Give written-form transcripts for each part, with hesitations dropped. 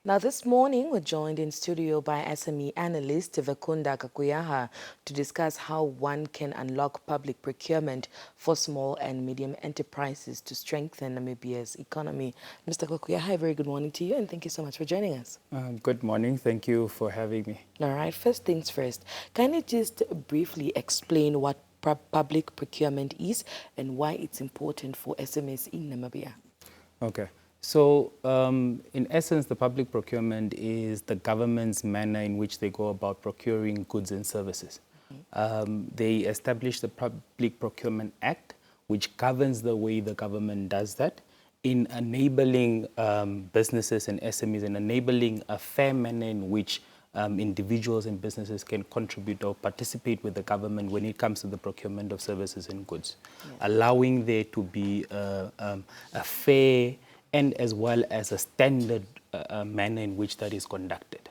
Now, this morning, we're joined in studio by SME analyst Vekunda Kakujaha to discuss how one can unlock public procurement for small and medium enterprises to strengthen Namibia's economy. Mr. Kakujaha, a very good morning to you, and thank you so much for joining us. Good morning. Thank you for having me. All right, first things first, can you just briefly explain what public procurement is and why it's important for SMEs in Namibia? Okay. So, in essence, the public procurement is the government's manner in which they go about procuring goods and services. They established the Public Procurement Act, which governs the way the government does that in enabling businesses and SMEs and enabling a fair manner in which individuals and businesses can contribute or participate with the government when it comes to the procurement of services and goods, allowing there to be a fair and as well as a standard manner in which that is conducted.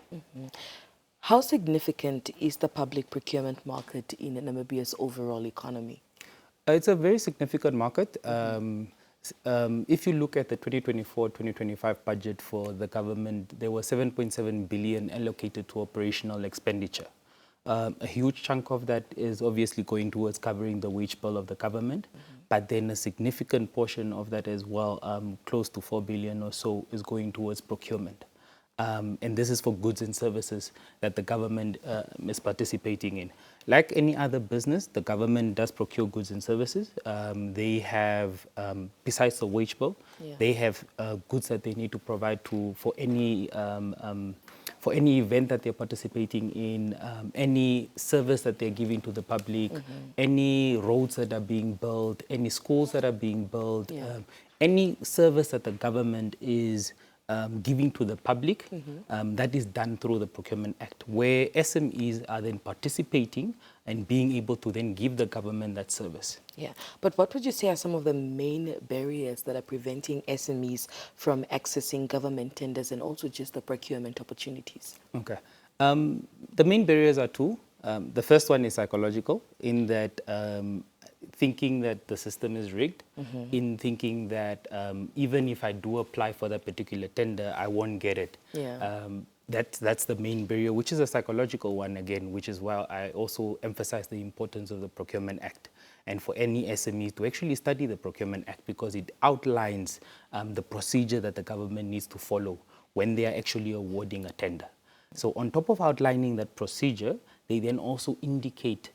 How significant is the public procurement market in Namibia's overall economy? It's a very significant market. If you look at the 2024-2025 budget for the government, there was 7.7 billion allocated to operational expenditure. A huge chunk of that is obviously going towards covering the wage bill of the government, but then a significant portion of that as well, close to 4 billion or so, is going towards procurement. And this is for goods and services that the government is participating in. Like any other business, the government does procure goods and services. They have, besides the wage bill, they have goods that they need to provide for any event that they're participating in, any service that they're giving to the public, any roads that are being built, any schools that are being built, any service that the government is giving to the public, that is done through the Procurement Act, where SMEs are then participating and being able to then give the government that service. Yeah, but what would you say are some of the main barriers that are preventing SMEs from accessing government tenders and also just the procurement opportunities? Okay. The main barriers are two. The first one is psychological, in that thinking that the system is rigged, in thinking that even if I do apply for that particular tender, I won't get it. That's the main barrier, which is a psychological one again, which is why I also emphasize the importance of the Procurement Act and for any SME to actually study the Procurement Act, because it outlines the procedure that the government needs to follow when they are actually awarding a tender. So on top of outlining that procedure, they then also indicate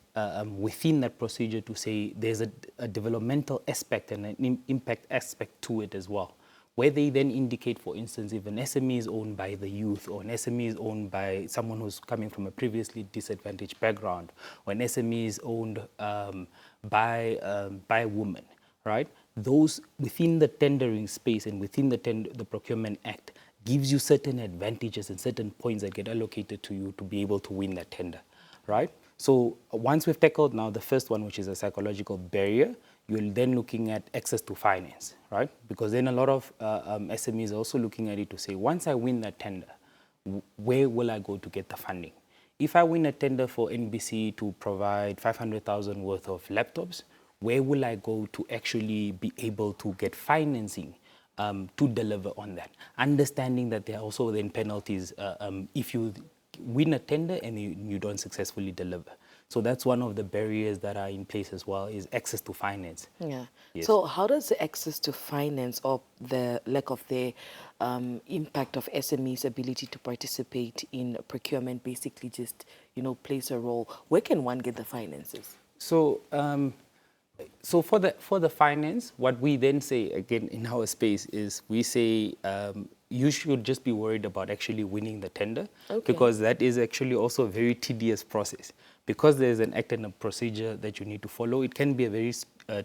within that procedure to say there's a developmental aspect and an impact aspect to it as well, where they then indicate, for instance, if an SME is owned by the youth, or an SME is owned by someone who's coming from a previously disadvantaged background, or an SME is owned by women, right? Those within the tendering space and within the Procurement Act gives you certain advantages and certain points that get allocated to you to be able to win that tender, right? So once we've tackled now the first one, which is a psychological barrier, you're then looking at access to finance, right? Because then a lot of SMEs are also looking at it to say, once I win that tender, where will I go to get the funding? If I win a tender for NBC to provide 500,000 worth of laptops, where will I go to actually be able to get financing to deliver on that? Understanding that there are also then penalties if you win a tender and you don't successfully deliver. So that's one of the barriers that are in place as well, is access to finance. Yeah. Yes. So how does the access to finance or the lack of the impact of SMEs' ability to participate in procurement basically just, plays a role? Where can one get the finances? So, so for the finance, what we then say again in our space is we say you should just be worried about actually winning the tender, because that is actually also a very tedious process. Because there's an act and a procedure that you need to follow, it can be a very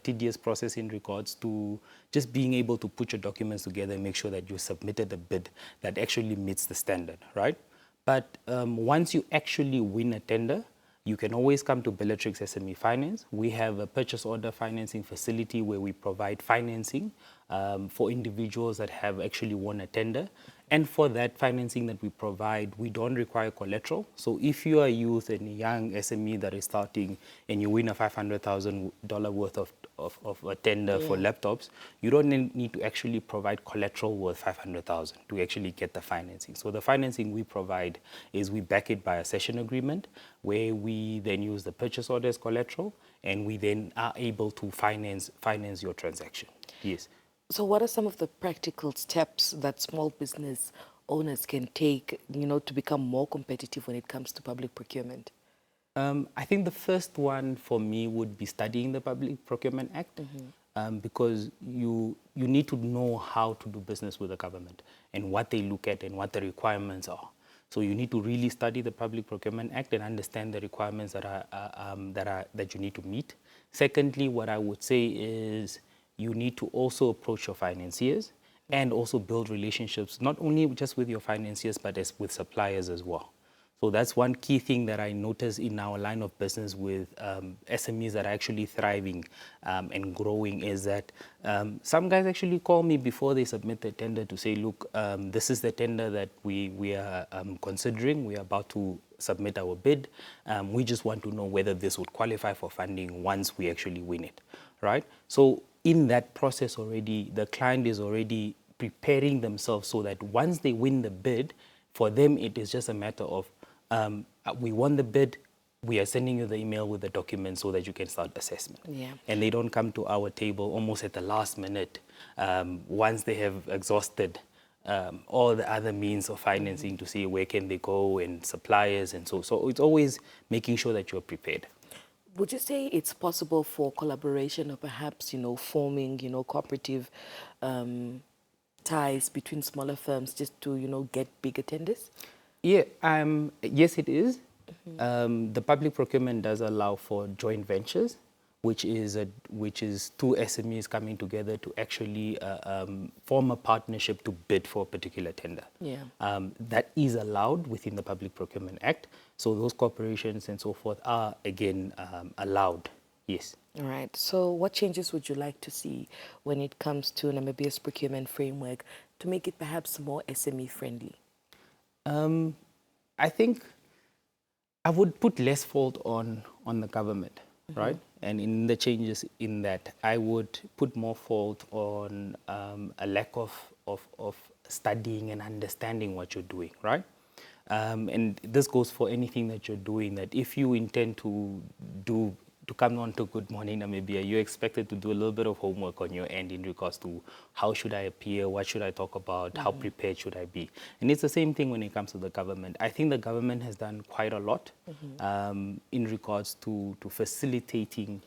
tedious process in regards to just being able to put your documents together and make sure that you submitted a bid that actually meets the standard, right? But once you actually win a tender, you can always come to Bellatrix SME Finance. We have a purchase order financing facility where we provide financing for individuals that have actually won a tender. And for that financing that we provide, we don't require collateral. So if you are a youth and a young SME that is starting and you win a $500,000 worth of a tender for laptops, you don't need to actually provide collateral worth 500,000 to actually get the financing. So the financing we provide is we back it by a session agreement where we then use the purchase order as collateral, and we then are able to finance your transaction. Yes. So what are some of the practical steps that small business owners can take, to become more competitive when it comes to public procurement? I think the first one for me would be studying the Public Procurement Act, because you need to know how to do business with the government and what they look at and what the requirements are. So you need to really study the Public Procurement Act and understand the requirements that you need to meet. Secondly, what I would say is you need to also approach your financiers and also build relationships, not only just with your financiers, but with suppliers as well. So that's one key thing that I notice in our line of business with SMEs that are actually thriving and growing, is that some guys actually call me before they submit the tender to say, look, this is the tender that we are considering. We are about to submit our bid. We just want to know whether this would qualify for funding once we actually win it, right? So in that process already, the client is already preparing themselves so that once they win the bid, for them it is just a matter of, we won the bid, we are sending you the email with the documents so that you can start assessment. Yeah. And they don't come to our table almost at the last minute, once they have exhausted all the other means of financing to see where can they go and suppliers and so. So it's always making sure that you're prepared. Would you say it's possible for collaboration or perhaps, forming, cooperative ties between smaller firms just to, get bigger tenders? Yeah, yes, it is. The public procurement does allow for joint ventures, which is two SMEs coming together to actually form a partnership to bid for a particular tender. Yeah. That is allowed within the Public Procurement Act. So those corporations and so forth are, again, allowed, yes. All right. So what changes would you like to see when it comes to Namibia's procurement framework to make it perhaps more SME friendly? I think I would put less fault on the government, right? And in the changes in that, I would put more fault on a lack of studying and understanding what you're doing, right? And this goes for anything that you're doing, that if you intend to come on to Good Morning Namibia, you're expected to do a little bit of homework on your end in regards to how should I appear, what should I talk about, how prepared should I be. And it's the same thing when it comes to the government. I think the government has done quite a lot in regards to facilitating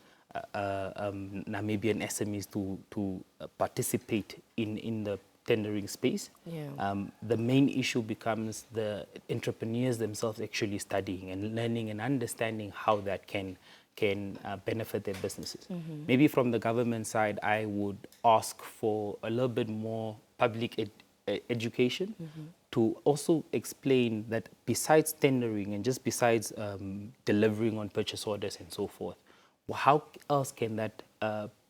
Namibian SMEs to participate in the tendering space. Yeah. The main issue becomes the entrepreneurs themselves actually studying and learning and understanding how that can benefit their businesses. Maybe from the government side, I would ask for a little bit more public education to also explain that besides tendering and just besides delivering on purchase orders and so forth, how else can that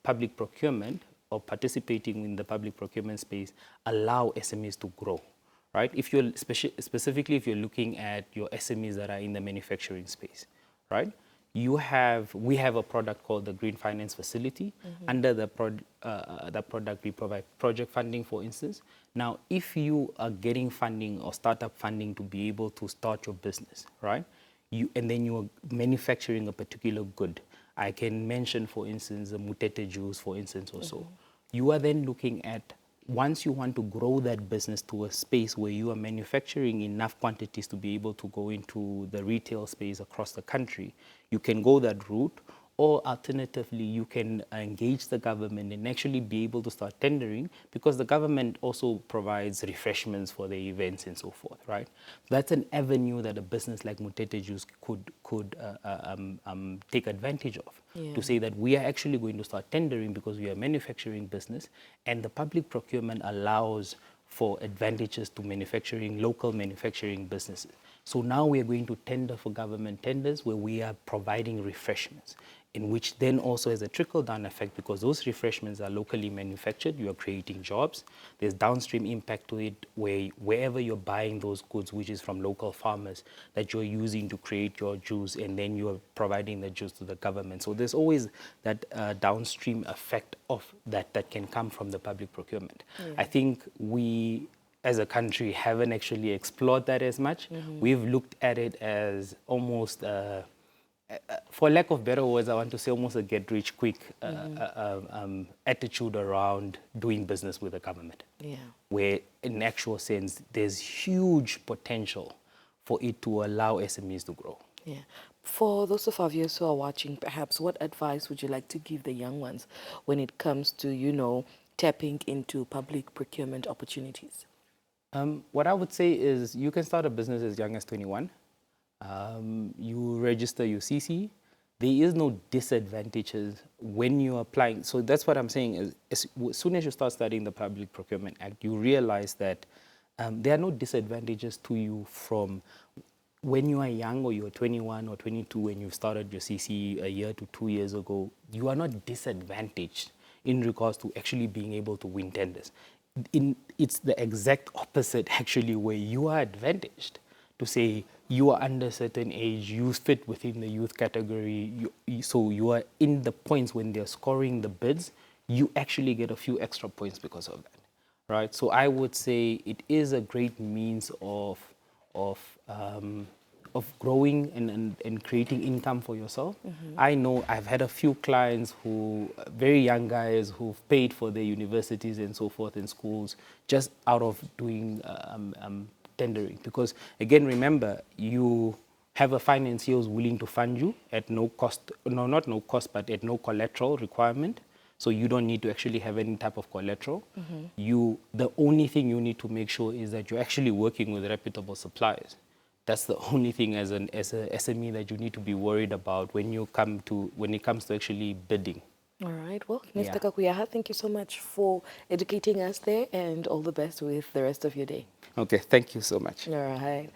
public procurement or participating in the public procurement space allow SMEs to grow, right? If you're specifically if you're looking at your SMEs that are in the manufacturing space, right? We have a product called the Green Finance Facility. Under the product, we provide project funding, for instance. Now, if you are getting funding or startup funding to be able to start your business, right? And then you are manufacturing a particular good. I can mention, for instance, the mutete juice, for instance, or so. You are then looking at, once you want to grow that business to a space where you are manufacturing enough quantities to be able to go into the retail space across the country, you can go that route, or alternatively, you can engage the government and actually be able to start tendering, because the government also provides refreshments for the events and so forth, right? That's an avenue that a business like Mutete Juice could take advantage of, to say that we are actually going to start tendering because we are a manufacturing business, and the public procurement allows for advantages to local manufacturing businesses. So now we are going to tender for government tenders where we are providing refreshments. in which then also has a trickle-down effect because those refreshments are locally manufactured, you are creating jobs. There's downstream impact to it where wherever you're buying those goods, which is from local farmers, that you're using to create your juice, and then you're providing the juice to the government. So there's always that downstream effect of that can come from the public procurement. Yeah. I think we, as a country, haven't actually explored that as much. We've looked at it as almost for lack of better words, I want to say almost a get-rich-quick attitude around doing business with the government. Yeah. Where, in actual sense, there's huge potential for it to allow SMEs to grow. Yeah. For those of our viewers who are watching, perhaps, what advice would you like to give the young ones when it comes to, tapping into public procurement opportunities? What I would say is you can start a business as young as 21. You register your CC. There is no disadvantages when you're applying. So that's what I'm saying is as soon as you start studying the Public Procurement Act, you realize that there are no disadvantages to you from when you are young or you're 21 or 22 when you started your CC a year to 2 years ago. You are not disadvantaged in regards to actually being able to win tenders. It's the exact opposite actually where you are advantaged to say you are under a certain age, you fit within the youth category, so you are in the points when they're scoring the bids, you actually get a few extra points because of that, right? So I would say it is a great means of growing and creating income for yourself. I know I've had a few clients who, very young guys who've paid for their universities and so forth in schools just out of doing tendering. Because again, remember, you have a financier who's willing to fund you at no cost, no, not no cost, but at no collateral requirement. So you don't need to actually have any type of collateral. The only thing you need to make sure is that you're actually working with reputable suppliers. That's the only thing as a SME that you need to be worried about when it comes to actually bidding. All right. Well, Mr. Kakujaha, thank you so much for educating us there, and all the best with the rest of your day. Okay, thank you so much. All right.